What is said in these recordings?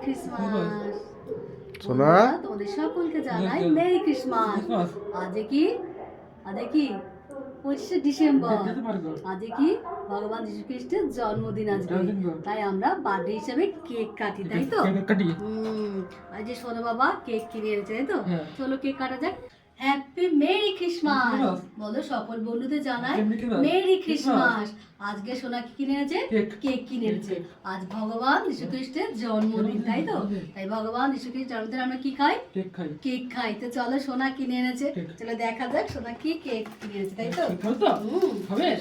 Christmas. সোনা তোমাদের সকলকে জানাই মেরি ক্রিসমাস। আজকে কি 25শে ডিসেম্বর। আজকে কি ভগবান যীশু খ্রিস্টের জন্মদিন আজকে। তাই আমরা বার্থডে হিসেবে কেক কাটি, তাই তো? আজ যে সোনা বাবা কেক কিনে এনেছে, তাই তো? চলো কেক কাটা যাক। হ্যাপি মেরি ক্রিসমাস বলো, সকল বন্ধুদের জানাই মেরি ক্রিসমাস। আজকে সোনা কি কিনে এনেছে? কেক কিনে এনেছে। আজ ভগবান যীশু খ্রিস্টের জন্মদিন, তাই তো? তাই ভগবান যীশু খ্রিস্টের জন্মদিন আমরা কি খাই? কেক খাই। তো চলো সোনা কিনে এনেছে, চলো দেখা যাক সোনা কি কেক কিনে এনেছে, তাই তো?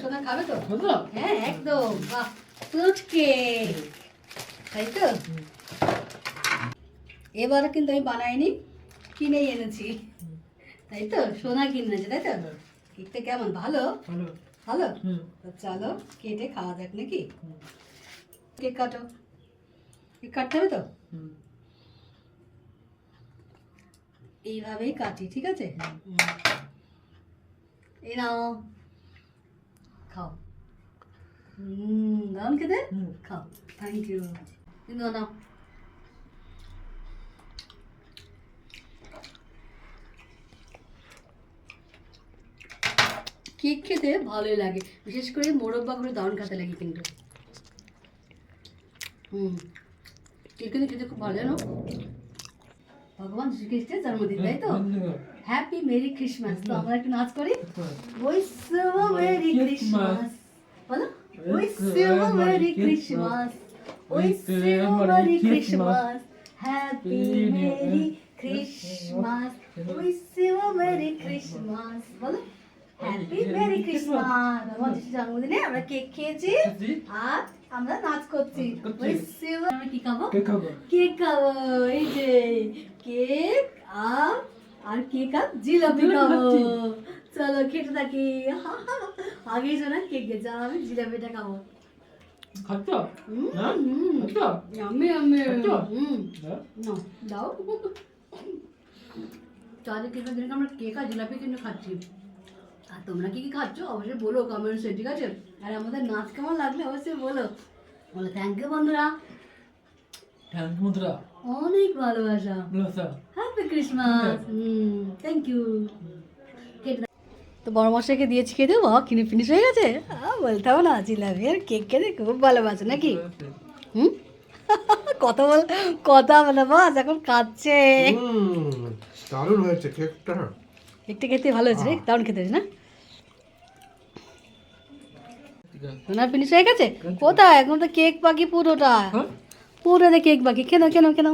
সোনা খাবে তো? হ্যাঁ একদম। বাহ, ফ্রুট কেক, তাই তো? এবারে কিন্তু আমি বানাইনি, কিনেই এনেছি, তাই তো? সোনা কিনে এনেছে, তাই তো? কেকটা কেমন? ভালো ভালো। তো চলো কেটে খাওয়া যাক নাকি? কেক কাটো। কেক কাটতে হবে তো? এইভাবেই কাটি, ঠিক আছে? এই নাও, খাও। দারুন খেতে, খাও। Thank you. কিন্তু নাও। কেক খেতে ভালোই লাগে, বিশেষ করে মোরব্বাগুলো দারুণ খেতে লাগে কিন্তু। কেক কিন্তু খেতে খুব ভালো, জানো? ভগবান যীশু খ্রিস্টের জন্মদিন, তাই তো? Happy merry Christmas. তো আমরা একটু নাচ করি। উইশ ইউ মেরি ক্রিসমাস বলো। Wish you merry Christmas, wish you merry Christmas, happy merry Christmas, wish you merry Christmas বলো। Happy merry Christmas. ভগবান যীশুর জন্মদিনে আমরা কেক খেয়েছি আর আমরা নাচ করছি। আমরা কি খাবো? কেক খাবো। এই যে কেক আর কেক আর জিলাপি খাবো। চলো খেতে থাকি। আগে শোনা কেক গেছে, আর আমি জিলাপিটা খাবো। আমি দাও। তো আজকে কেকের দিনে আমরা কেক আর জিলাপি কিন্তু খাচ্ছি। আর তোমরা কি কি খাচ্ছ অবশ্যই বলো কমেন্টসে, ঠিক আছে? আর আমাদের নাচ কেমন লাগলে অবশ্যই বলো। থ্যাংক ইউ বন্ধুরা, অনেক ভালোবাসা। Happy Christmas. Thank you. তো বড় মশাইকে দিয়েছি খেতে, বাবা কিনে ফিনিশ হয়ে গেছে। বলতে হবে না, জিলাপি আর কেক খেতে খুব ভালোবাসে নাকি? কথা বলে বাস এখন কাচ্ছে। দারুণ হয়েছে কেকটা। কেকটা খেতে ভালো হয়েছে রে, দারুণ খেতে হয়েছে না? সোনার ফিনিশ হয়ে গেছে? কোথায়? এখন তো কেক বাকি পুরোটা, পুরোটা কেক বাকি। কেন কেন কেন